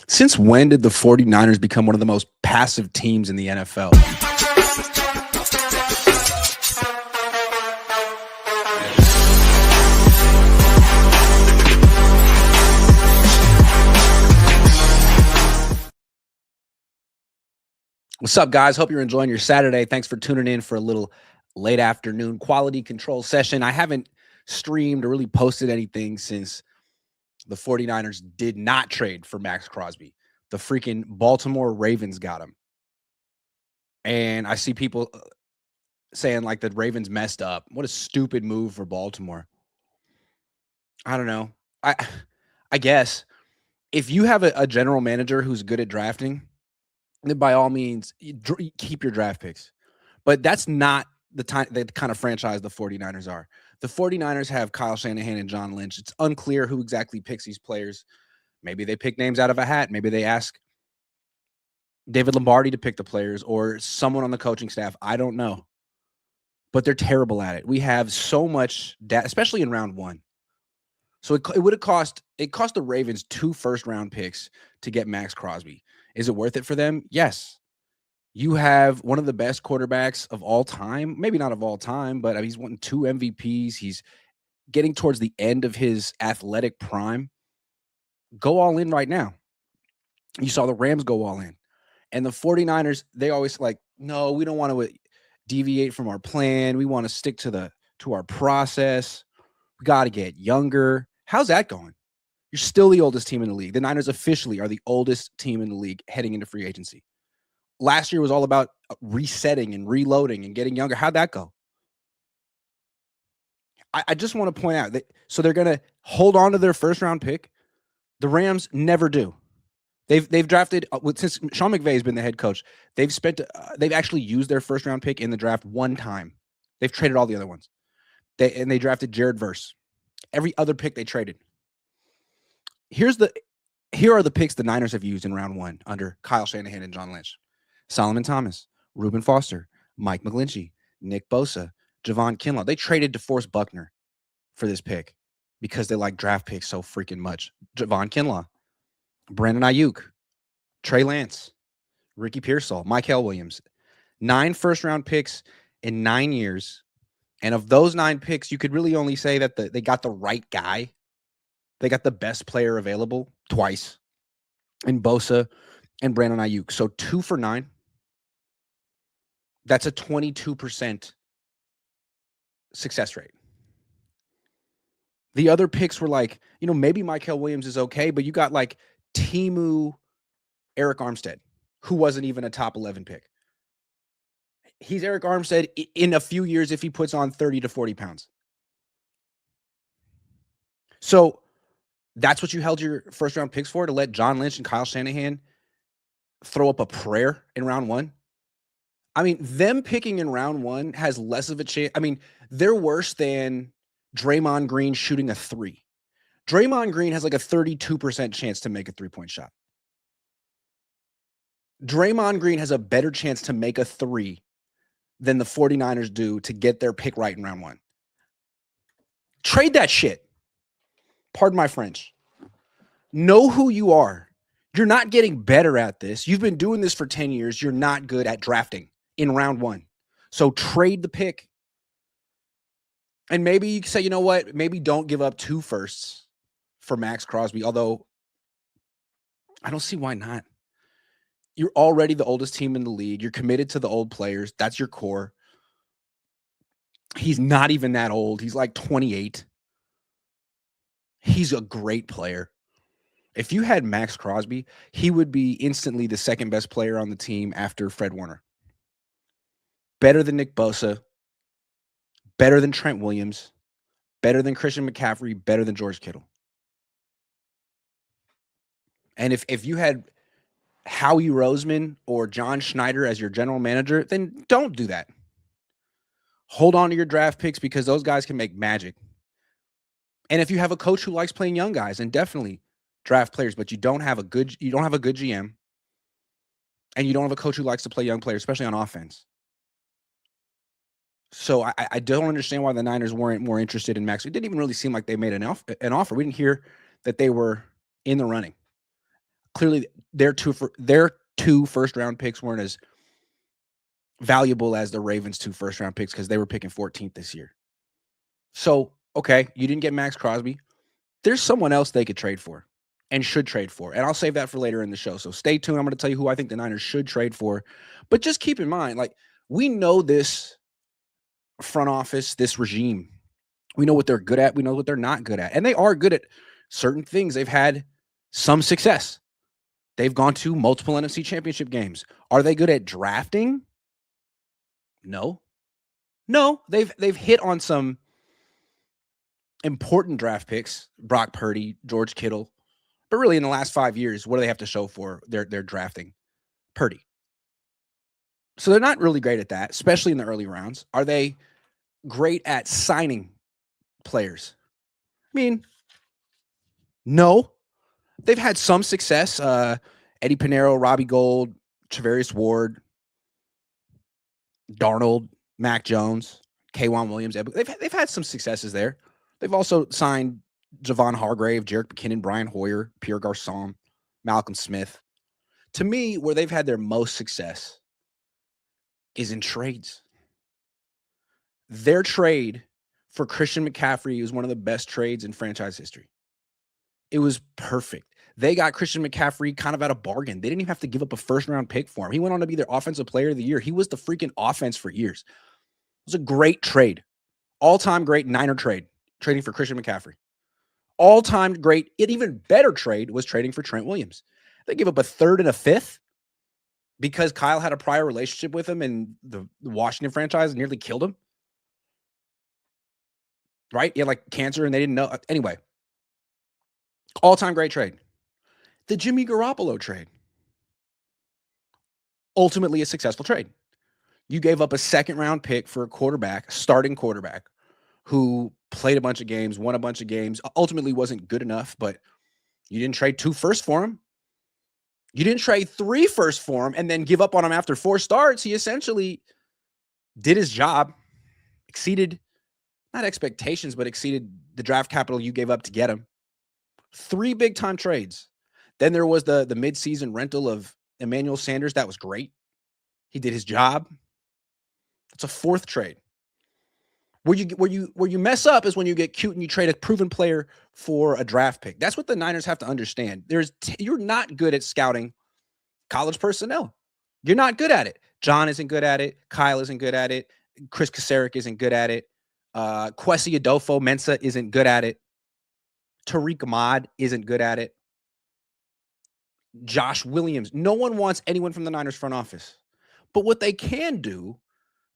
Since when did the 49ers become one of the most passive teams in the NFL? What's up, guys? Hope you're enjoying your Saturday. Thanks for tuning in for a little late afternoon quality control session. I haven't streamed or really posted anything since the 49ers did not trade for Max Crosby. The freaking Baltimore Ravens got him. And I see people saying like the Ravens messed up. What a stupid move for Baltimore. I don't know. I guess if you have a general manager who's good at drafting, then by all means, keep your draft picks. But that's not the kind of franchise the 49ers are. The 49ers have Kyle Shanahan and John Lynch. It's unclear who exactly picks these players. Maybe they pick names out of a hat. Maybe they ask David Lombardi to pick the players or someone on the coaching staff. I don't know. But they're terrible at it. We have so much data, especially in round one. So it would have cost the Ravens 2 first-round picks to get Max Crosby. Is it worth it for them? Yes. You have one of the best quarterbacks of all time. Maybe not of all time, but he's won 2 MVPs. He's getting towards the end of his athletic prime. Go all in right now. You saw the Rams go all in. And the 49ers, they always like, no, we don't want to deviate from our plan. We want to stick to our process. We got to get younger. How's that going? You're still the oldest team in the league. The Niners officially are the oldest team in the league heading into free agency. Last year was all about resetting and reloading and getting younger. How'd that go? I just want to point out that so they're going to hold on to their first-round pick. The Rams never do. They've drafted since Sean McVay has been the head coach. They've actually used their first-round pick in the draft one time. They've traded all the other ones. They drafted Jared Verse. Every other pick they traded. Here are the picks the Niners have used in round one under Kyle Shanahan and John Lynch. Solomon Thomas, Reuben Foster, Mike McGlinchey, Nick Bosa, Javon Kinlaw. They traded DeForest Buckner for this pick because they like draft picks so freaking much. Javon Kinlaw, Brandon Aiyuk, Trey Lance, Ricky Pearsall, Mikael Williams. 9 first-round picks in 9 years. And of those 9 picks, you could really only say that they got the right guy. They got the best player available twice in Bosa and Brandon Aiyuk. So 2 for 9. That's a 22% success rate. The other picks were like, maybe Mikael Williams is okay, but you got like Timu Eric Armstead, who wasn't even a top 11 pick. He's Eric Armstead in a few years if he puts on 30 to 40 pounds. So that's what you held your first-round picks for, to let John Lynch and Kyle Shanahan throw up a prayer in round one? I mean, them picking in round one has less of a chance. I mean, they're worse than Draymond Green shooting a 3. Draymond Green has like a 32% chance to make a 3-point shot. Draymond Green has a better chance to make a 3 than the 49ers do to get their pick right in round one. Trade that shit. Pardon my French. Know who you are. You're not getting better at this. You've been doing this for 10 years. You're not good at drafting in round one. So trade the pick. And maybe you can say, you know what? Maybe don't give up 2 firsts for Max Crosby, although I don't see why not. You're already the oldest team in the league. You're committed to the old players. That's your core. He's not even that old. He's like 28. He's a great player. If you had Max Crosby, he would be instantly the second best player on the team after Fred Warner. Better than Nick Bosa. Better than Trent Williams. Better than Christian McCaffrey. Better than George Kittle. And if you had Howie Roseman or John Schneider as your general manager, then don't do that. Hold on to your draft picks because those guys can make magic. And if you have a coach who likes playing young guys, then definitely draft players, but you don't have a good GM, and you don't have a coach who likes to play young players, especially on offense. So I don't understand why the Niners weren't more interested in Max. It didn't even really seem like they made an offer. We didn't hear that they were in the running. clearly their two first-round picks weren't as valuable as the Ravens' 2 first-round picks because they were picking 14th this year. So, okay, you didn't get Max Crosby. There's someone else they could trade for and should trade for. And I'll save that for later in the show. So stay tuned. I'm going to tell you who I think the Niners should trade for. But just keep in mind, like, we know this front office, this regime. We know what they're good at. We know what they're not good at. And they are good at certain things. They've had some success. They've gone to multiple NFC championship games. Are they good at drafting? No. They've hit on some important draft picks, Brock Purdy, George Kittle. But really in the last 5 years, what do they have to show for their drafting? Purdy. So they're not really great at that, especially in the early rounds. Are they great at signing players? I mean, no. They've had some success. Eddie Pineiro, Robbie Gould, Travarius Ward, Darnold, Mac Jones, K'Wan Williams. They've had some successes there. They've also signed Javon Hargrave, Jerick McKinnon, Brian Hoyer, Pierre Garçon, Malcolm Smith. To me, where they've had their most success is in trades. Their trade for Christian McCaffrey was one of the best trades in franchise history. It was perfect. They got Christian McCaffrey kind of at a bargain. They didn't even have to give up a first-round pick for him. He went on to be their offensive player of the year. He was the freaking offense for years. It was a great trade. All-time great Niner trade, trading for Christian McCaffrey. All-time great, an even better trade was trading for Trent Williams. They gave up a third and a fifth because Kyle had a prior relationship with him and the Washington franchise nearly killed him. Right? He had like cancer and they didn't know. Anyway, all-time great trade. The Jimmy Garoppolo trade. Ultimately a successful trade. You gave up a second-round pick for a quarterback, starting quarterback, who played a bunch of games, won a bunch of games, ultimately wasn't good enough, but you didn't trade 2 firsts for him. You didn't trade 3 firsts for him and then give up on him after 4 starts. He essentially did his job, exceeded, not expectations, but exceeded the draft capital you gave up to get him. 3 big-time trades. Then there was the midseason rental of Emmanuel Sanders. That was great. He did his job. It's a 4th trade. Where you mess up is when you get cute and you trade a proven player for a draft pick. That's what the Niners have to understand. You're not good at scouting college personnel. You're not good at it. John isn't good at it. Kyle isn't good at it. Chris Kasarik isn't good at it. Kwesi Adolfo-Mensah isn't good at it. Tariq Ahmad isn't good at it. Josh Williams. No one wants anyone from the Niners front office. But what they can do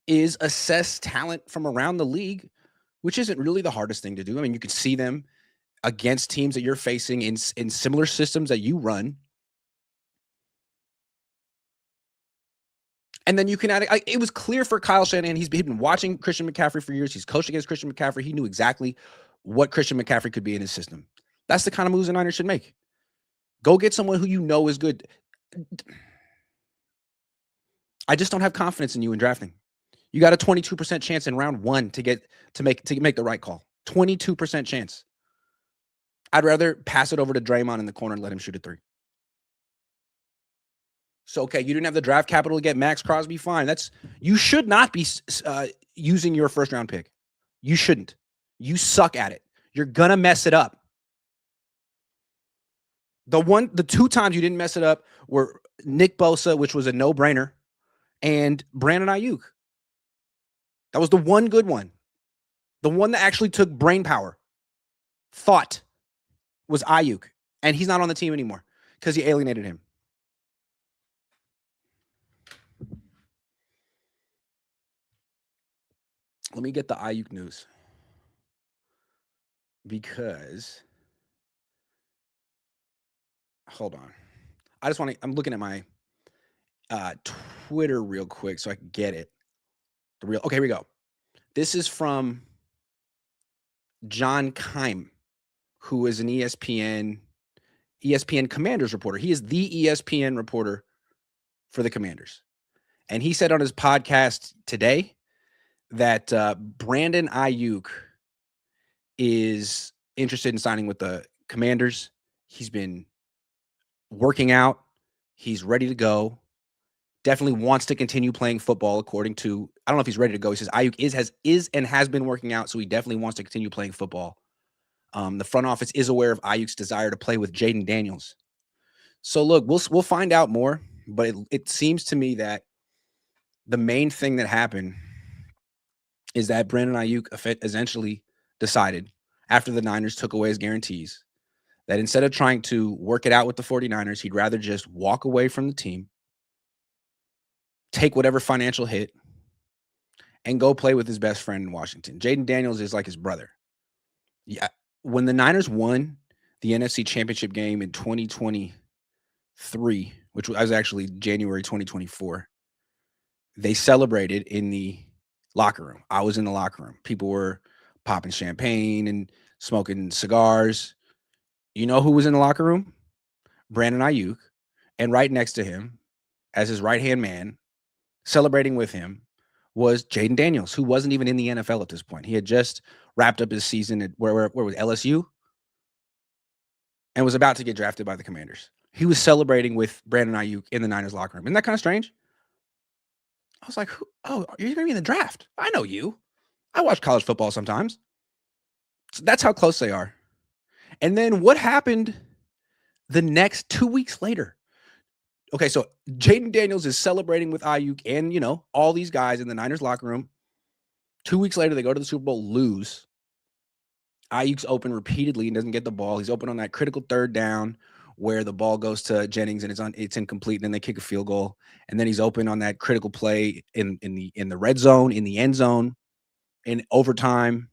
is assess talent from around the league, which isn't really the hardest thing to do. I mean, you can see them against teams that you're facing in similar systems that you run. And then you can add, it was clear for Kyle Shanahan, he's been watching Christian McCaffrey for years. He's coached against Christian McCaffrey. He knew exactly what Christian McCaffrey could be in his system. That's the kind of moves the Niners should make. Go get someone who you know is good. I just don't have confidence in you in drafting. You got a 22% chance in round 1 to make the right call. 22% chance. I'd rather pass it over to Draymond in the corner and let him shoot a 3. So, okay, you didn't have the draft capital to get Max Crosby. Fine. You should not be using your first-round pick. You shouldn't. You suck at it. You're going to mess it up. The 2 times you didn't mess it up were Nick Bosa, which was a no-brainer, and Brandon Aiyuk. That was the one good one. The one that actually took brain power, thought, was Aiyuk. And he's not on the team anymore because he alienated him. Let me get the Aiyuk news. Because, hold on. I'm looking at my Twitter real quick so I can get it. Okay, here we go. This is from John Keim, who is an ESPN Commanders reporter. He is the ESPN reporter for the Commanders. And he said on his podcast today that Brandon Aiyuk is interested in signing with the Commanders. He's been working out. He's ready to go. Definitely wants to continue playing football. According to, I don't know if he's ready to go. He says Aiyuk is and has been working out, so he definitely wants to continue playing football. The front office is aware of Aiyuk's desire to play with Jaden Daniels. So look, we'll find out more, but it seems to me that the main thing that happened is that Brandon Aiyuk essentially decided after the Niners took away his guarantees that instead of trying to work it out with the 49ers, he'd rather just walk away from the team, take whatever financial hit, and go play with his best friend in Washington. Jaden Daniels is like his brother. Yeah. When the Niners won the NFC Championship game in 2023, which was actually January 2024, they celebrated in the locker room. I was in the locker room. People were popping champagne and smoking cigars. You know who was in the locker room? Brandon Aiyuk. And right next to him, as his right-hand man, celebrating with him, was Jaden Daniels, who wasn't even in the NFL at this point. He had just wrapped up his season at where was LSU and was about to get drafted by the Commanders. He was celebrating with Brandon Aiyuk in the Niners locker room. Isn't that kind of strange? I was like, oh, you're going to be in the draft. I know you. I watch college football sometimes. So that's how close they are. And then what happened the next 2 weeks later? Okay, so Jaden Daniels is celebrating with Aiyuk and, all these guys in the Niners locker room. 2 weeks later, they go to the Super Bowl, lose. Aiyuk's open repeatedly and doesn't get the ball. He's open on that critical third down where the ball goes to Jennings and it's incomplete, and then they kick a field goal. And then he's open on that critical play in the red zone, in the end zone, in overtime,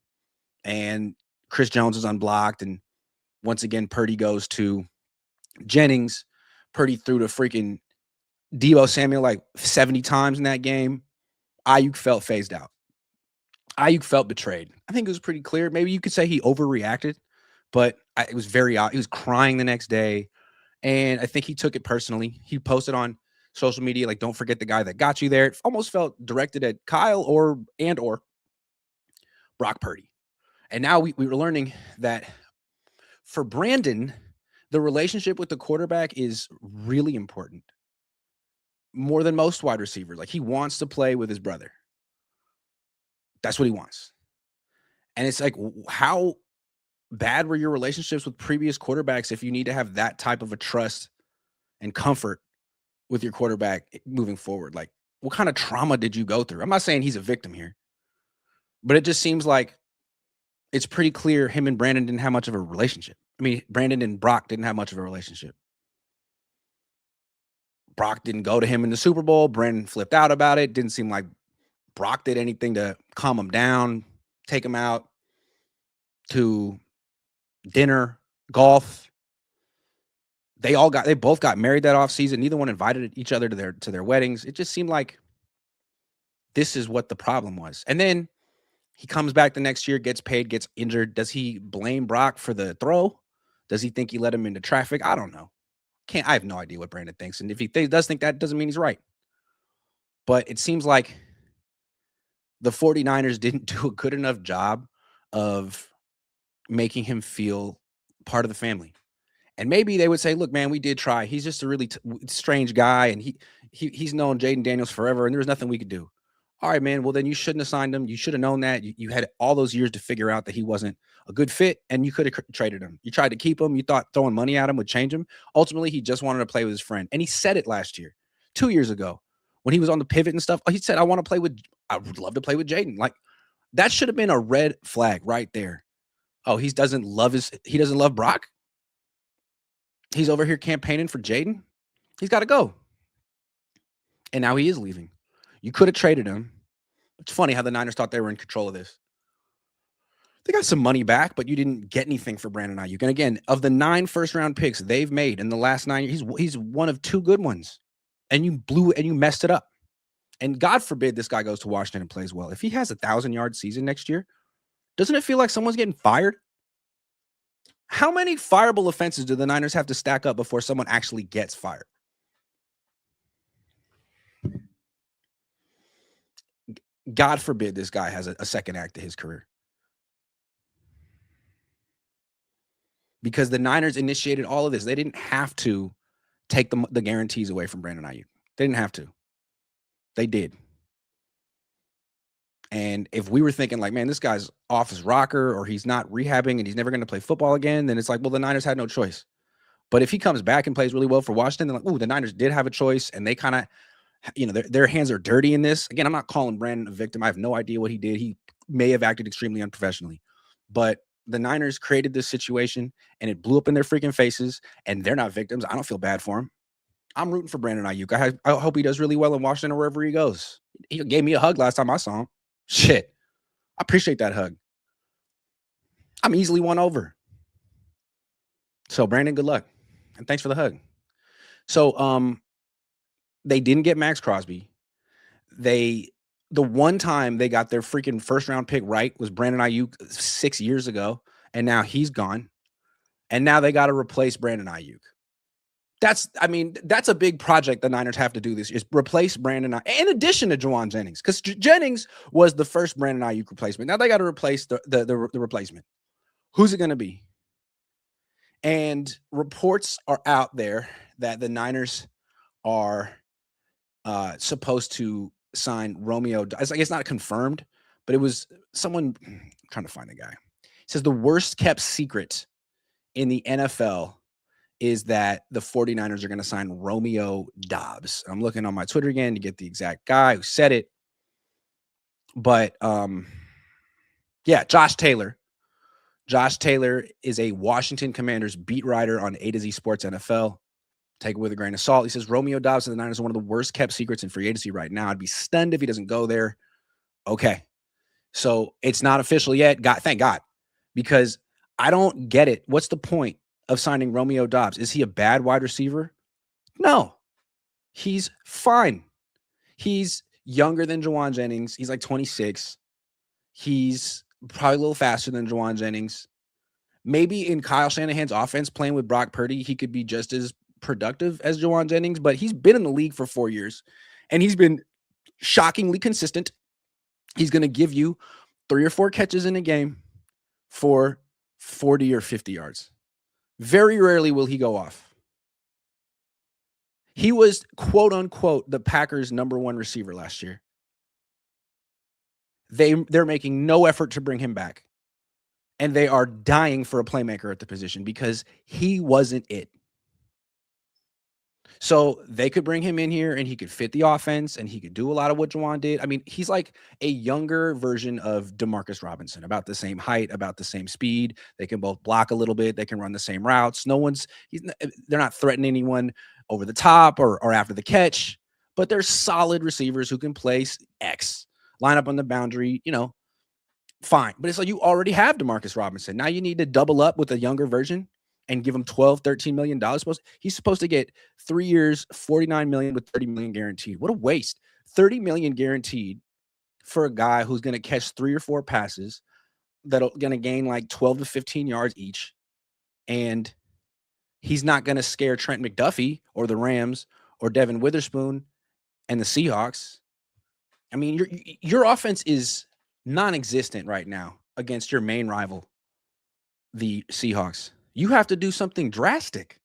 and Chris Jones is unblocked. And once again, Purdy goes to Jennings. Purdy threw to freaking Deebo Samuel like 70 times in that game. Aiyuk felt phased out. Aiyuk felt betrayed. I think it was pretty clear. Maybe you could say he overreacted, but it was very odd. He was crying the next day, and I think he took it personally. He posted on social media, like, don't forget the guy that got you there. It almost felt directed at Kyle or Brock Purdy. And now we were learning that for Brandon, the relationship with the quarterback is really important. More than most wide receivers. Like, he wants to play with his brother. That's what he wants. And it's like, how bad were your relationships with previous quarterbacks if you need to have that type of a trust and comfort with your quarterback moving forward? Like, what kind of trauma did you go through? I'm not saying he's a victim here, but it just seems like it's pretty clear him and Brandon didn't have much of a relationship. I mean, Brandon and Brock didn't have much of a relationship. Brock didn't go to him in the Super Bowl. Brandon flipped out about it. Didn't seem like Brock did anything to calm him down, take him out to dinner, golf. They both got married that offseason. Neither one invited each other to their weddings. It just seemed like this is what the problem was. And then he comes back the next year, gets paid, gets injured. Does he blame Brock for the throw? Does he think he let him into traffic? I don't know. I have no idea what Brandon thinks. And if he does think that, doesn't mean he's right. But it seems like the 49ers didn't do a good enough job of making him feel part of the family. And maybe they would say, look, man, we did try. He's just a really strange guy, and he's known Jaden Daniels forever, and there was nothing we could do. All right, man, well, then you shouldn't have signed him. You should have known that. You had all those years to figure out that he wasn't a good fit, and you could have traded him. You tried to keep him. You thought throwing money at him would change him. Ultimately, he just wanted to play with his friend, and he said it last year, 2 years ago, when he was on the pivot and stuff. He said, I would love to play with Jaden. Like, that should have been a red flag right there. Oh, he doesn't love Brock? He's over here campaigning for Jaden. He's got to go. And now he is leaving. You could have traded him. It's funny how the Niners thought they were in control of this. They got some money back, but you didn't get anything for Brandon Aiyuk. And again, of the 9 first-round picks they've made in the last 9 years, he's one of 2 good ones. And you messed it up. And God forbid this guy goes to Washington and plays well. If he has a 1,000-yard season next year, doesn't it feel like someone's getting fired? How many fireable offenses do the Niners have to stack up before someone actually gets fired? God forbid this guy has a second act to his career. Because the Niners initiated all of this. They didn't have to take the guarantees away from Brandon Aiyuk. They didn't have to. They did. And if we were thinking like, man, this guy's off his rocker or he's not rehabbing and he's never going to play football again, then it's like, well, the Niners had no choice. But if he comes back and plays really well for Washington, then like, ooh, the Niners did have a choice, and they kind of, their hands are dirty in this. Again, I'm not calling Brandon a victim. I have no idea what he did. He may have acted extremely unprofessionally, but the Niners created this situation, and it blew up in their freaking faces, and they're not victims. I don't feel bad for him. I'm rooting for Brandon Aiyuk. I hope he does really well in Washington or wherever he goes. He gave me a hug last time I saw him. Shit. I appreciate that hug. I'm easily won over. So, Brandon, good luck. And thanks for the hug. So, they didn't get Max Crosby. The one time they got their freaking first round pick right was Brandon Aiyuk 6 years ago, and now he's gone. And now they got to replace Brandon Aiyuk. That's a big project the Niners have to do this year, is replace Brandon Aiyuk, in addition to Juwan Jennings, because Jennings was the first Brandon Aiyuk replacement. Now they got to replace the replacement. Who's it going to be? And reports are out there that the Niners are supposed to sign Romeo. I guess it's not confirmed, but it was someone. I'm trying to find the guy. It says the worst kept secret in the NFL is that the 49ers are going to sign Romeo Doubs. I'm looking on my Twitter again to get the exact guy who said it. But yeah, Josh Taylor. Josh Taylor is a Washington Commanders beat writer on A to Z Sports NFL. Take it with a grain of salt. He says Romeo Doubs and the Niners are one of the worst kept secrets in free agency right now. I'd be stunned if he doesn't go there. Okay. So it's not official yet. Thank God. Because I don't get it. What's the point of signing Romeo Doubs? Is he a bad wide receiver? No. He's fine. He's younger than Juwan Jennings. He's like 26. He's probably a little faster than Juwan Jennings. Maybe in Kyle Shanahan's offense, playing with Brock Purdy, he could be just as productive as Juwan Jennings, but he's been in the league for 4 years, and he's been shockingly consistent. He's going to give you 3 or 4 catches in a game for 40 or 50 yards. Very rarely will he go off. He was, quote unquote, the Packers' #1 receiver last year. They're making no effort to bring him back. And they are dying for a playmaker at the position because he wasn't it. So they could bring him in here and he could fit the offense and he could do a lot of what Juwan did. I mean, he's like a younger version of Demarcus Robinson, about the same height, about the same speed. They can both block a little bit. They can run the same routes. They're not threatening anyone over the top or after the catch, but they're solid receivers who can play X, line up on the boundary, fine. But it's like you already have Demarcus Robinson. Now you need to double up with a younger version and give him $12, $13 million. He's supposed to get 3 years, $49 million with $30 million guaranteed. What a waste. $30 million guaranteed for a guy who's going to catch 3 or 4 passes that are going to gain like 12 to 15 yards each. And he's not going to scare Trent McDuffie or the Rams or Devin Witherspoon and the Seahawks. I mean, your offense is non-existent right now against your main rival, the Seahawks. You have to do something drastic.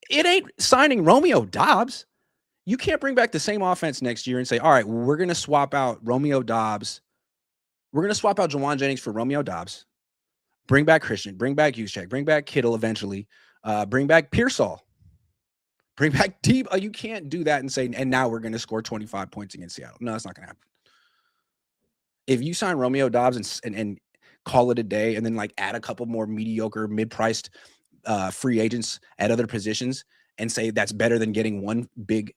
It ain't signing Romeo Doubs. You can't bring back the same offense next year and say, all right, we're going to swap out Romeo Doubs. We're going to swap out Juwan Jennings for Romeo Doubs. Bring back Christian. Bring back Juszczyk. Bring back Kittle eventually. Bring back Pearsall. Bring back Deep. You can't do that and say, and now we're going to score 25 points against Seattle. No, that's not going to happen. If you sign Romeo Doubs and call it a day and then like add a couple more mediocre mid-priced free agents at other positions and say that's better than getting one big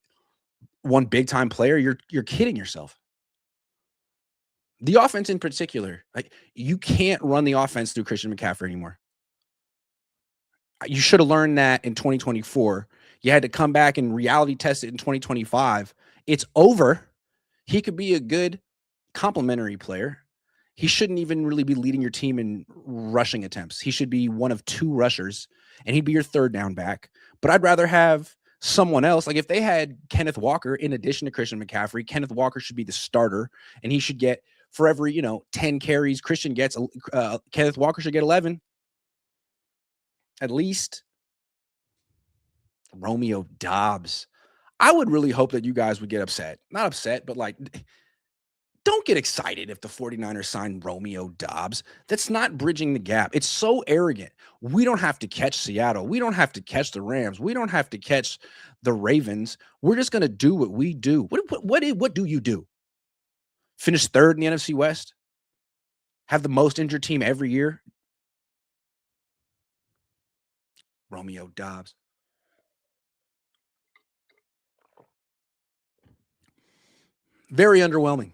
time player, you're kidding yourself. The offense in particular, like you can't run the offense through Christian McCaffrey anymore. You should have learned that in 2024. You had to come back and reality test it in 2025. It's over. He could be a good complementary player. He shouldn't even really be leading your team in rushing attempts. He should be one of 2 rushers, and he'd be your third down back. But I'd rather have someone else. Like if they had Kenneth Walker in addition to Christian McCaffrey, Kenneth Walker should be the starter, and he should get, for every 10 carries Christian gets, Kenneth Walker should get 11 at least. Romeo Doubs. I would really hope that you guys would get upset. Not upset, but like, don't get excited if the 49ers sign Romeo Doubs. That's not bridging the gap. It's so arrogant. We don't have to catch Seattle. We don't have to catch the Rams. We don't have to catch the Ravens. We're just going to do what we do. What do you do? Finish third in the NFC West? Have the most injured team every year? Romeo Doubs. Very underwhelming.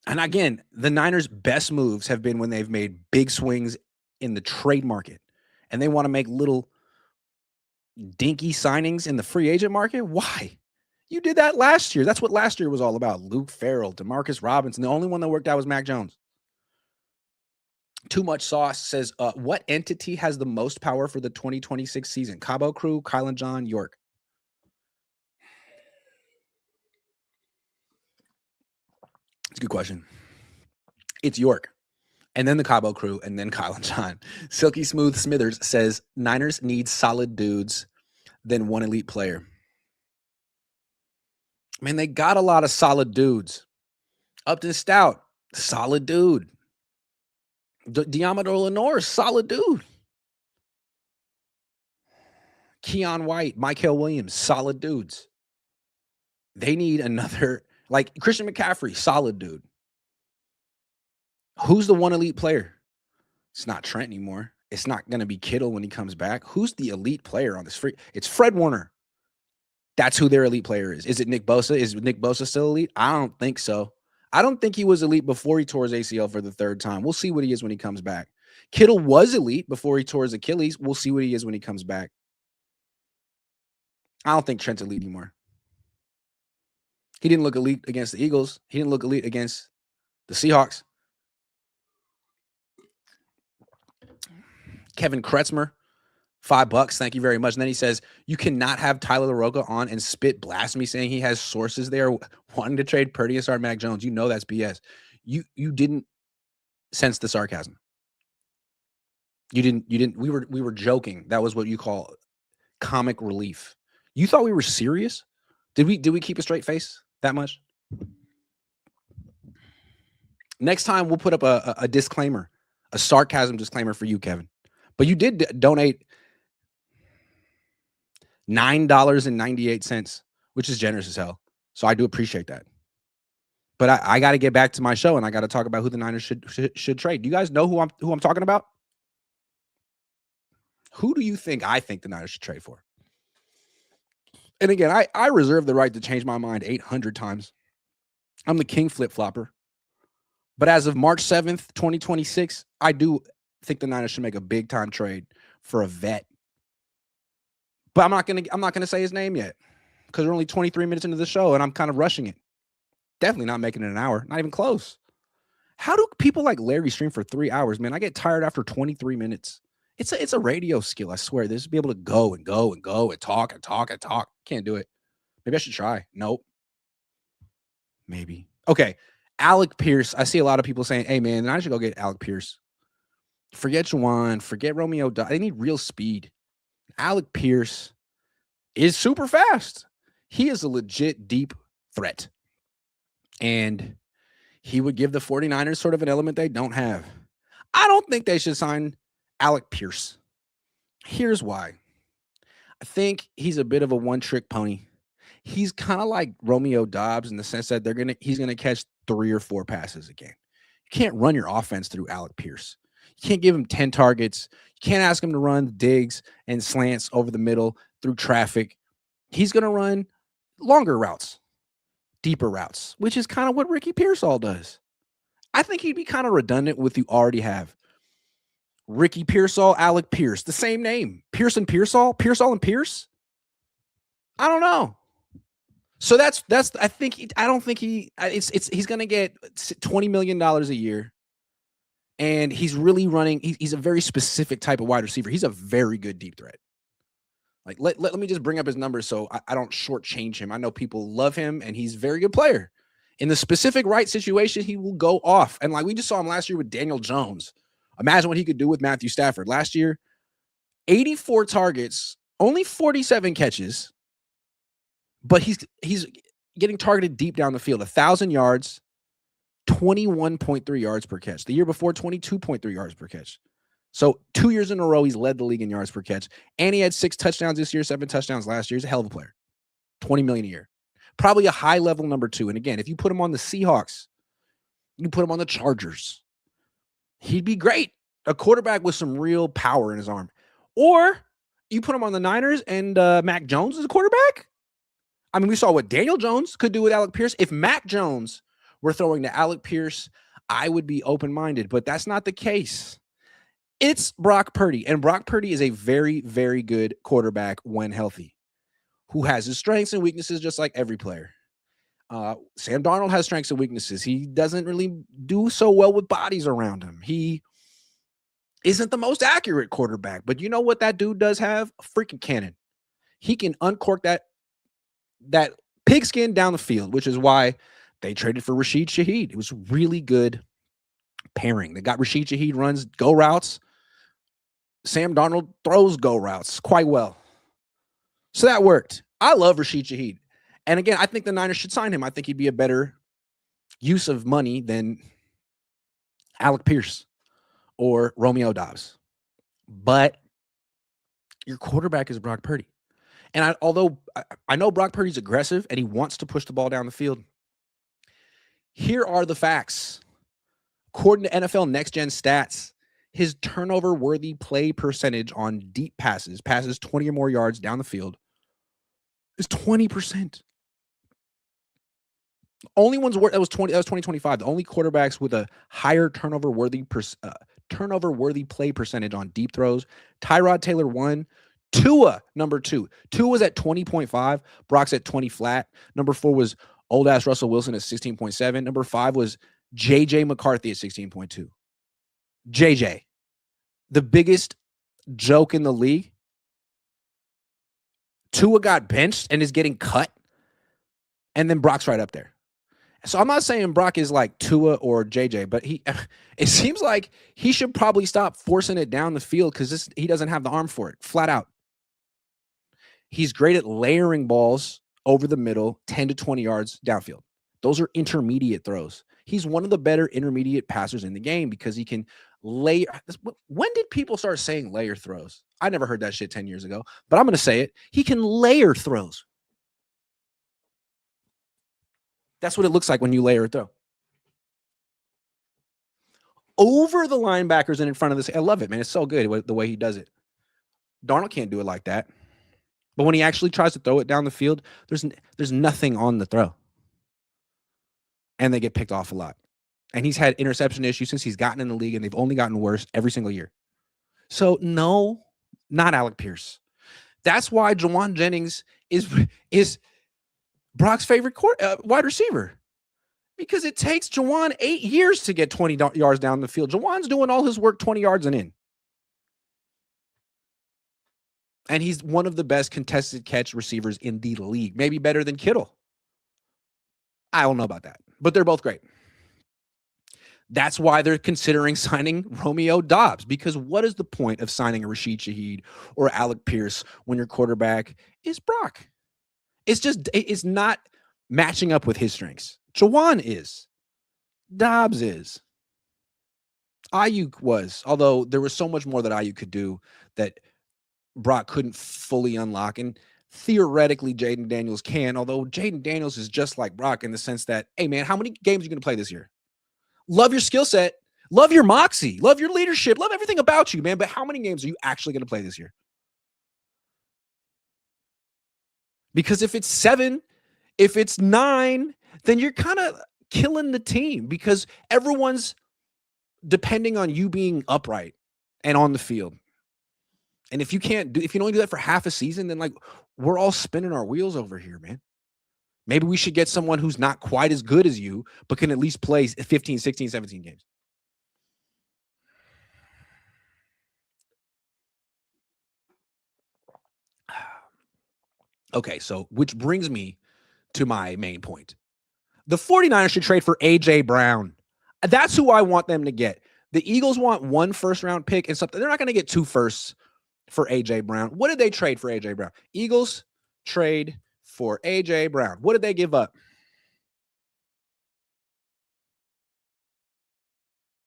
And again, the Niners' best moves have been when they've made big swings in the trade market and they want to make little dinky signings in the free agent market. Why? You did that last year. That's what last year was all about. Luke Farrell, Demarcus Robinson. The only one that worked out was Mac Jones. Too Much Sauce says, what entity has the most power for the 2026 season? Cabo Crew, Kylan John, York. It's a good question. It's York, and then the Cabo Crew, and then Kylan John. Silky Smooth Smithers says, Niners need solid dudes than one elite player. Man, they got a lot of solid dudes. Upton Stout, solid dude. Diamador Lenore, solid dude. Keon White, Michael Williams, solid dudes. They need another, like Christian McCaffrey, solid dude. Who's the one elite player? It's not Trent anymore. It's not going to be Kittle when he comes back. Who's the elite player on this free? It's Fred Warner. That's who their elite player is. Is it Nick Bosa? Is Nick Bosa still elite? I don't think so. I don't think he was elite before he tore his ACL for the third time. We'll see what he is when he comes back. Kittle was elite before he tore his Achilles. We'll see what he is when he comes back. I don't think Trent's elite anymore. He didn't look elite against the Eagles. He didn't look elite against the Seahawks. Kevin Kretzmer, $5. Thank you very much. And then he says, you cannot have Tyler LaRocca on and spit blasphemy saying he has sources there wanting to trade Purdy and start Mac Jones. You know that's BS. You didn't sense the sarcasm. You didn't. We were joking. That was what you call comic relief. You thought we were serious? Did we keep a straight face that much? Next time we'll put up a disclaimer, a sarcasm disclaimer for you, Kevin. But you did donate $9.98, which is generous as hell. So I do appreciate that. But I got to get back to my show and I got to talk about who the Niners should trade. Do you guys know who I'm talking about? Who do you think I think the Niners should trade for? And again, I reserve the right to change my mind 800 times. I'm the king flip-flopper. But as of March 7th, 2026, I do think the Niners should make a big-time trade for a vet. But I'm not gonna say his name yet because we're only 23 minutes into the show and I'm kind of rushing it. Definitely not making it an hour, not even close. How do people like Larry stream for 3 hours, man? I get tired after 23 minutes. It's a radio skill, I swear. This be able to go and go and go and talk and talk and talk. Can't do it. Maybe I should try. Nope. Maybe. Okay. Alec Pierce. I see a lot of people saying, hey, man, I should go get Alec Pierce. Forget Juwan. Forget Romeo Doubs. They need real speed. Alec Pierce is super fast. He is a legit deep threat. And he would give the 49ers sort of an element they don't have. I don't think they should sign Alec Pierce. Here's why. I think he's a bit of a one-trick pony. He's kind of like Romeo Doubs in the sense that he's gonna catch 3 or 4 passes a game. You can't run your offense through Alec Pierce. You can't give him 10 targets. You can't ask him to run digs and slants over the middle through traffic. He's gonna run longer routes, deeper routes, which is kind of what Ricky Pearsall does. I think he'd be kind of redundant with you already have. Ricky Pearsall, Alec Pierce, the same name. Pierce and Pearsall, Pearsall and Pierce. I don't know. So that's I don't think he's going to get $20 million a year. And he's really running. He's a very specific type of wide receiver. He's a very good deep threat. Like, let me just bring up his numbers so I don't shortchange him. I know people love him and he's a very good player. In the specific right situation, he will go off. And like we just saw him last year with Daniel Jones. Imagine what he could do with Matthew Stafford. Last year, 84 targets only 47 catches, but he's getting targeted deep down the field. 1,000 yards, 21.3 yards per catch. The year before, 22.3 yards per catch. So 2 years in a row, he's led the league in yards per catch. And he had 6 touchdowns this year, 7 touchdowns last year. He's a hell of a player. $20 million a year. Probably a high-level number 2. And again, if you put him on the Seahawks, you put him on the Chargers, he'd be great. A quarterback with some real power in his arm. Or you put him on the Niners and Mac Jones is a quarterback? I mean, we saw what Daniel Jones could do with Alec Pierce. If Mac Jones were throwing to Alec Pierce, I would be open-minded, but that's not the case. It's Brock Purdy, and Brock Purdy is a very, very good quarterback when healthy, who has his strengths and weaknesses just like every player. Sam Darnold has strengths and weaknesses. He doesn't really do so well with bodies around him. He isn't the most accurate quarterback, but you know what that dude does have? A freaking cannon. He can uncork that pigskin down the field, which is why they traded for Rashid Shaheed. It was really good pairing. They got Rashid Shaheed runs go routes. Sam Darnold throws go routes quite well. So that worked. I love Rashid Shaheed. And again, I think the Niners should sign him. I think he'd be a better use of money than Alec Pierce or Romeo Doubs. But your quarterback is Brock Purdy. And although I know Brock Purdy's aggressive and he wants to push the ball down the field, here are the facts. According to NFL Next Gen Stats, his turnover-worthy play percentage on deep passes 20 or more yards down the field, is 20%. Only ones that was 2025. The only quarterbacks with a higher turnover-worthy play percentage on deep throws. Tyrod Taylor 1, Tua number 2. Tua was at 20.5. Brock's at 20 flat. Number 4 was old ass Russell Wilson at 16.7. Number 5 was JJ McCarthy at 16.2. JJ, the biggest joke in the league. Tua got benched and is getting cut, and then Brock's right up there. So I'm not saying Brock is like Tua or JJ, but it seems like he should probably stop forcing it down the field because he doesn't have the arm for it, flat out. He's great at layering balls over the middle, 10 to 20 yards downfield. Those are intermediate throws. He's one of the better intermediate passers in the game because he can layer. When did people start saying layer throws? I never heard that shit 10 years ago, but I'm going to say it. He can layer throws. That's what it looks like when you layer a throw. Over the linebackers and in front of this. I love it, man. It's so good the way he does it. Darnold can't do it like that. But when he actually tries to throw it down the field, there's nothing on the throw. And they get picked off a lot. And he's had interception issues since he's gotten in the league, and they've only gotten worse every single year. So, no, not Alec Pierce. That's why Jawan Jennings is Brock's favorite wide receiver. Because it takes Jawan 8 years to get 20 yards down the field. Jawan's doing all his work 20 yards and in. And he's one of the best contested catch receivers in the league. Maybe better than Kittle. I don't know about that. But they're both great. That's why they're considering signing Romeo Doubs. Because what is the point of signing a Rashid Shaheed or Alec Pierce when your quarterback is Brock? It's not matching up with his strengths. Jawan is. Doubs is. Aiyuk was. Although there was so much more that Aiyuk could do that Brock couldn't fully unlock. And theoretically, Jaden Daniels can. Although Jaden Daniels is just like Brock in the sense that, hey, man, how many games are you going to play this year? Love your skill set. Love your moxie. Love your leadership. Love everything about you, man. But how many games are you actually going to play this year? Because if it's 7, if it's 9, then you're kind of killing the team because everyone's depending on you being upright and on the field. And if you can only do that for half a season, then like we're all spinning our wheels over here, man. Maybe we should get someone who's not quite as good as you, but can at least play 15, 16, 17 games. Okay, so which brings me to my main point. The 49ers should trade for A.J. Brown. That's who I want them to get. The Eagles want 1 first-round pick and something. They're not going to get 2 firsts for A.J. Brown. What did they trade for A.J. Brown? Eagles trade for A.J. Brown. What did they give up?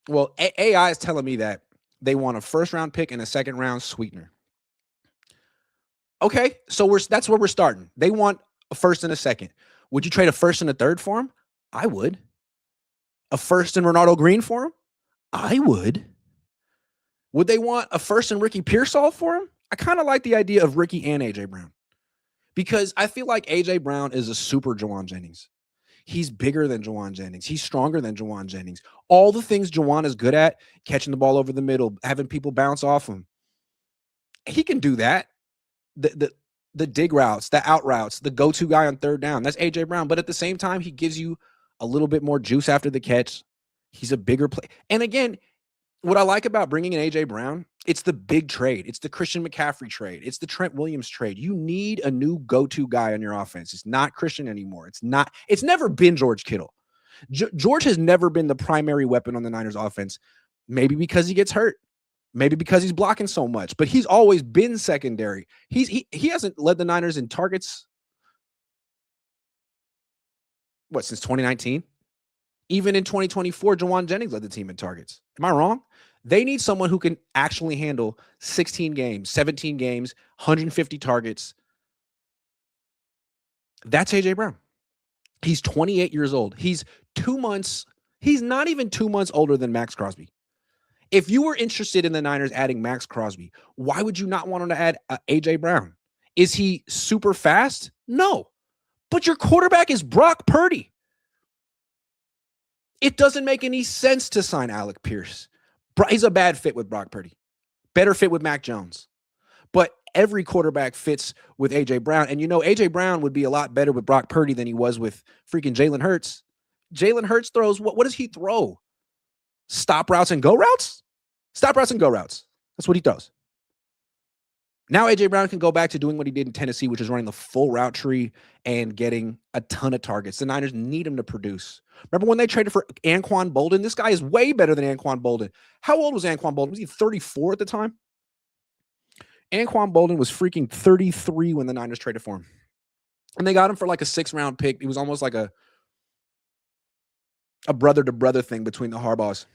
Well, AI is telling me that they want a first-round pick and a second-round sweetener. Okay, so that's where we're starting. They want a first and a second. Would you trade a first and a third for him? I would. A first and Ronaldo Green for him? I would. Would they want a first and Ricky Pearsall for him? I kind of like the idea of Ricky and A.J. Brown because I feel like A.J. Brown is a super Juwan Jennings. He's bigger than Juwan Jennings. He's stronger than Juwan Jennings. All the things Juwan is good at, catching the ball over the middle, having people bounce off him, he can do that. The dig routes, the out routes, the go-to guy on third down, that's A.J. Brown. But at the same time, he gives you a little bit more juice after the catch. He's a bigger play. And again, what I like about bringing in A.J. Brown, it's the big trade. It's the Christian McCaffrey trade. It's the Trent Williams trade. You need a new go-to guy on your offense. It's not Christian anymore. It's never been George Kittle. George has never been the primary weapon on the Niners offense, maybe because he gets hurt, maybe because he's blocking so much, but he's always been secondary. He hasn't led the Niners in targets, since 2019? Even in 2024, Juwan Jennings led the team in targets. Am I wrong? They need someone who can actually handle 16 games, 17 games, 150 targets. That's A.J. Brown. He's 28 years old. He's not even 2 months older than Max Crosby. If you were interested in the Niners adding Max Crosby, why would you not want him to add A.J. Brown? Is he super fast? No. But your quarterback is Brock Purdy. It doesn't make any sense to sign Alec Pierce. He's a bad fit with Brock Purdy. Better fit with Mac Jones. But every quarterback fits with A.J. Brown. And A.J. Brown would be a lot better with Brock Purdy than he was with freaking Jalen Hurts. Jalen Hurts throws, what does he throw? Stop routes and go routes? Stop routes and go routes. That's what he throws. Now A.J. Brown can go back to doing what he did in Tennessee, which is running the full route tree and getting a ton of targets. The Niners need him to produce. Remember when they traded for Anquan Bolden? This guy is way better than Anquan Bolden. How old was Anquan Bolden? Was he 34 at the time? Anquan Bolden was freaking 33 when the Niners traded for him. And they got him for like a 6th-round pick. He was almost like a brother-to-brother thing between the Harbaughs.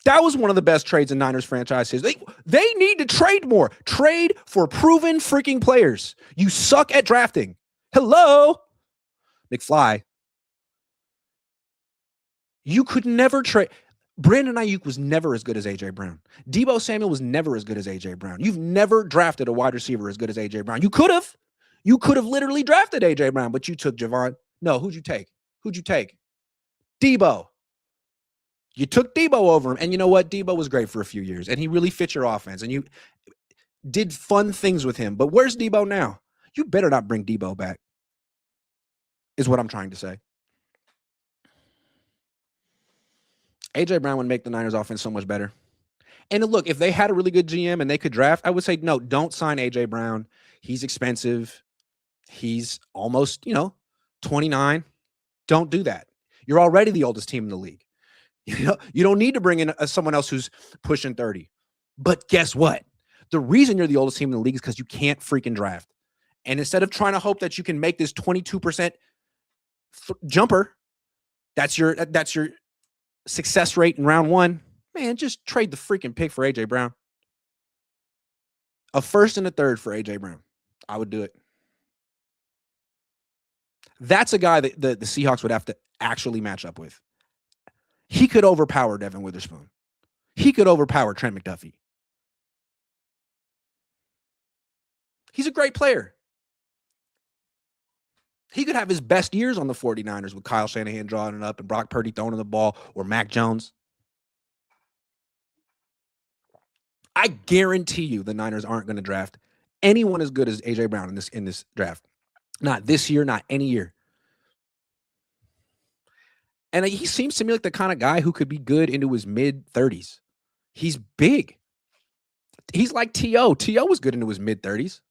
That was one of the best trades in Niners franchise history. They need to trade more. Trade for proven freaking players. You suck at drafting. Hello, McFly. You could never trade. Brandon Aiyuk was never as good as A.J. Brown. Deebo Samuel was never as good as A.J. Brown. You've never drafted a wide receiver as good as A.J. Brown. You could have. You could have literally drafted A.J. Brown, but you took Javon. No, who'd you take? Deebo. You took Deebo over him. And you know what? Deebo was great for a few years, and he really fit your offense, and you did fun things with him. But where's Deebo now? You better not bring Deebo back, is what I'm trying to say. A.J. Brown would make the Niners offense so much better. And look, if they had a really good GM and they could draft, I would say, no, don't sign A.J. Brown. He's expensive. He's almost, 29. Don't do that. You're already the oldest team in the league. You don't need to bring in someone else who's pushing 30. But guess what? The reason you're the oldest team in the league is because you can't freaking draft. And instead of trying to hope that you can make this 22% jumper, that's your success rate in round one, man, just trade the freaking pick for A.J. Brown. A first and a third for A.J. Brown. I would do it. That's a guy that the Seahawks would have to actually match up with. He could overpower Devin Witherspoon. He could overpower Trent McDuffie. He's a great player. He could have his best years on the 49ers with Kyle Shanahan drawing it up and Brock Purdy throwing the ball or Mac Jones. I guarantee you the Niners aren't going to draft anyone as good as A.J. Brown in this draft. Not this year, not any year. And he seems to me like the kind of guy who could be good into his mid-30s. He's big. He's like T.O. T.O. was good into his mid-30s.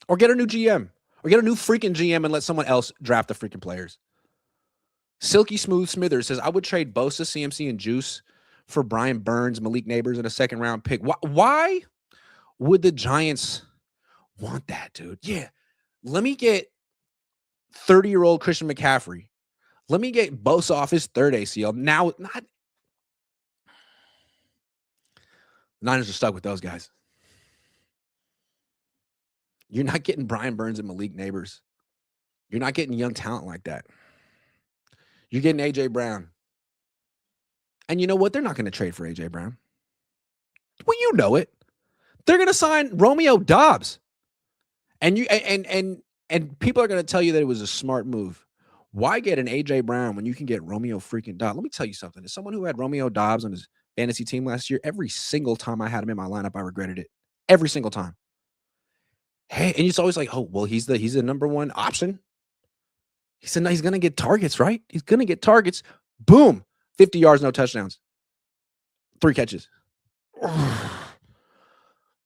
Or get a new GM. Or get a new freaking GM and let someone else draft the freaking players. Silky Smooth Smithers says, I would trade Bosa, CMC, and Juice for Brian Burns, Malik Neighbors, and a second-round pick. Why would the Giants want that, dude? Yeah. Let me get 30-year-old Christian McCaffrey. Let me get Bosa off his third ACL. Now, not Niners are stuck with those guys. You're not getting Brian Burns and Malik Neighbors. You're not getting young talent like that. You're getting A.J. Brown. And you know what? They're not going to trade for A.J. Brown. Well, you know it. They're going to sign Romeo Doubs. And people are going to tell you that it was a smart move. Why get an A.J. Brown when you can get Romeo freaking Doubs? Let me tell you something. As someone who had Romeo Doubs on his fantasy team last year, every single time I had him in my lineup, I regretted it. Every single time. Hey, and it's always like, oh, well, he's the number one option. He said, no, he's going to get targets, right? He's going to get targets. Boom. 50 yards, no touchdowns. 3 catches.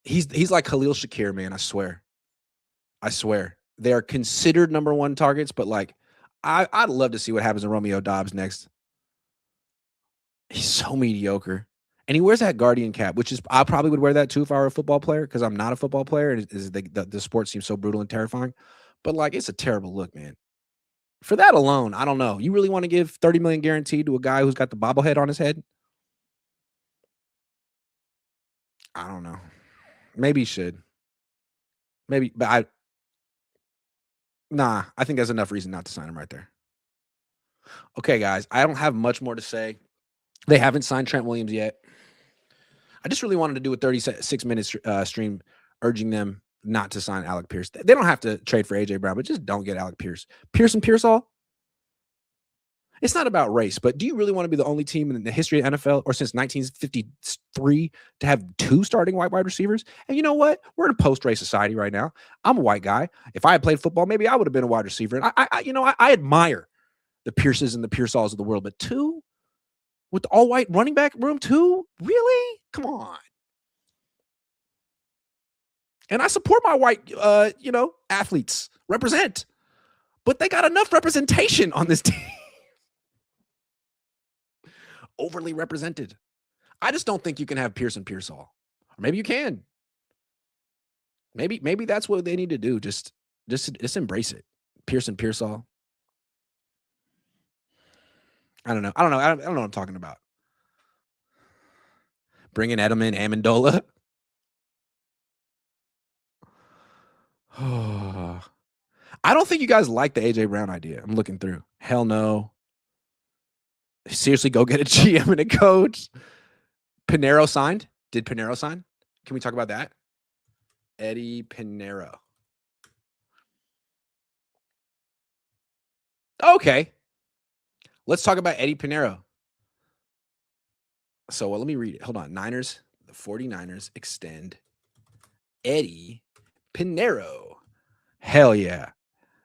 He's like Khalil Shakir, man. I swear. They are considered number one targets, but like, I'd love to see what happens to Romeo Doubs next. He's so mediocre. And he wears that Guardian cap, which is, I probably would wear that too if I were a football player, because I'm not a football player. And the sport seems so brutal and terrifying. But like, it's a terrible look, man. For that alone, I don't know. You really want to give $30 million guaranteed to a guy who's got the bobblehead on his head? I don't know. Maybe he should. Maybe, but I think there's enough reason not to sign him right there. Okay, guys, I don't have much more to say. They haven't signed Trent Williams yet. I just really wanted to do a 36-minute stream urging them not to sign Alec Pierce. They don't have to trade for A.J. Brown, but just don't get Alec Pierce. Pierce and Pearsall? It's not about race, but do you really want to be the only team in the history of NFL or since 1953 to have 2 starting wide receivers? And you know what? We're in a post-race society right now. I'm a white guy. If I had played football, maybe I would have been a wide receiver. And I admire the Pierces and the Pearsalls of the world, but 2 with the all-white running back room, 2? Really? Come on. And I support my white, athletes. Represent. But they got enough representation on this team. Overly represented. I just don't think you can have Pierce and Pearsall. Or maybe you can. Maybe that's what they need to do. Just embrace it. Pierce and Pearsall. I don't know. I don't know what I'm talking about. Bringing Edelman, Amendola. I don't think you guys like the A.J. Brown idea. I'm looking through. Hell no. Seriously, go get a GM and a coach. Pineiro signed. Did Pineiro sign? Can we talk about that? Eddie Pineiro. Okay. Let's talk about Eddie Pineiro. So, let me read it. Hold on. Niners, the 49ers extend Eddie Pineiro. Hell yeah.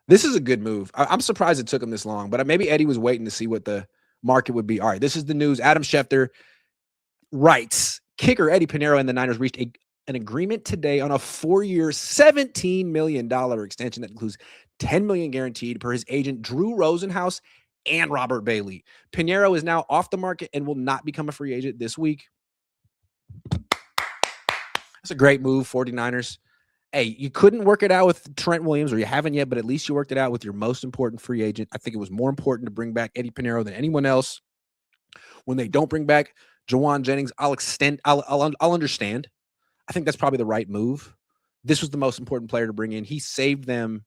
This is a good move. I'm surprised it took him this long, but maybe Eddie was waiting to see what the market would be. All right, this is the news. Adam Schefter writes, kicker Eddie Pineiro and the Niners reached an agreement today on a 4-year, $17 million extension that includes $10 million guaranteed per his agent, Drew Rosenhaus and Robert Bailey. Pineiro is now off the market and will not become a free agent this week. That's a great move, 49ers. Hey, you couldn't work it out with Trent Williams, or you haven't yet, but at least you worked it out with your most important free agent. I think it was more important to bring back Eddie Pineiro than anyone else. When they don't bring back Jawan Jennings, I'll understand. I think that's probably the right move. This was the most important player to bring in. He saved them.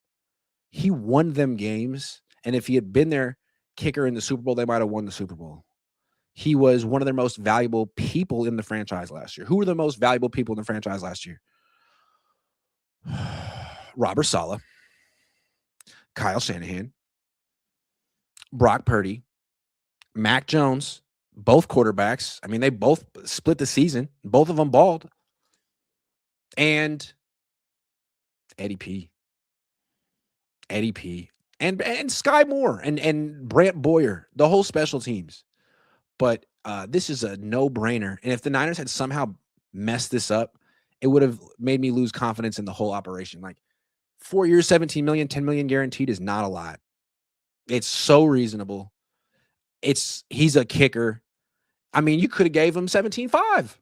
He won them games. And if he had been their kicker in the Super Bowl, they might have won the Super Bowl. He was one of their most valuable people in the franchise last year. Who were the most valuable people in the franchise last year? Robert Saleh, Kyle Shanahan, Brock Purdy, Mac Jones, both quarterbacks. I mean, they both split the season. Both of them balled. And Eddie P. And Sky Moore and Brant Boyer, the whole special teams. But this is a no-brainer. And if the Niners had somehow messed this up, it would have made me lose confidence in the whole operation. Like 4 years, $17 million, $10 million guaranteed is not a lot. It's so reasonable. he's a kicker. I mean, you could have gave him 17.5.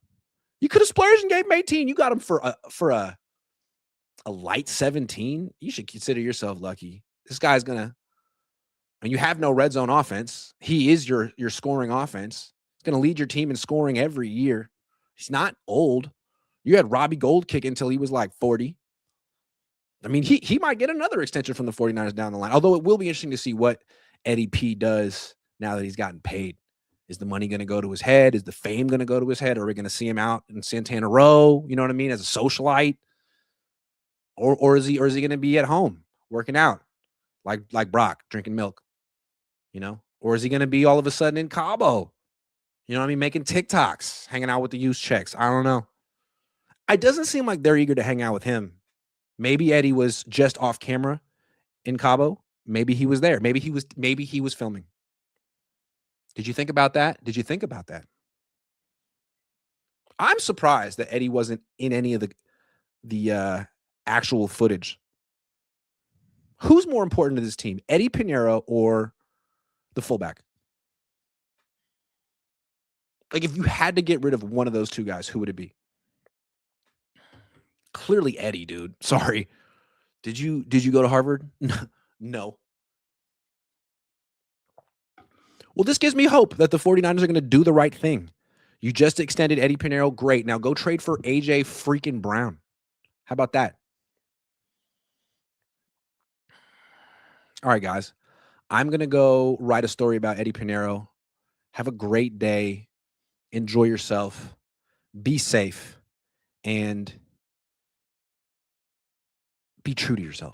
You could have splurged and gave him 18. You got him for a light 17. You should consider yourself lucky. This guy's gonna, and you have no red zone offense. He is your scoring offense. He's gonna lead your team in scoring every year. He's not old. You had Robbie Gould kick until he was like 40. I mean, he might get another extension from the 49ers down the line. Although it will be interesting to see what Eddie P does now that he's gotten paid. Is the money going to go to his head? Is the fame going to go to his head? Or are we going to see him out in Santana Row? You know what I mean? As a socialite, or is he going to be at home working out like Brock drinking milk? You know, or is he going to be all of a sudden in Cabo? You know what I mean? Making TikToks, hanging out with the used checks. I don't know. It doesn't seem like they're eager to hang out with him. Maybe Eddie was just off camera in Cabo. Maybe he was there. Maybe he was filming. Did you think about that? Did you think about that? I'm surprised that Eddie wasn't in any of the actual footage. Who's more important to this team, Eddie Pineiro or the fullback? Like, if you had to get rid of one of those two guys, who would it be? Clearly Eddie, dude. Sorry. Did you go to Harvard? No. Well, this gives me hope that the 49ers are going to do the right thing. You just extended Eddie Pineiro. Great. Now go trade for AJ freaking Brown. How about that? All right, guys. I'm going to go write a story about Eddie Pineiro. Have a great day. Enjoy yourself. Be safe. And be true to yourself.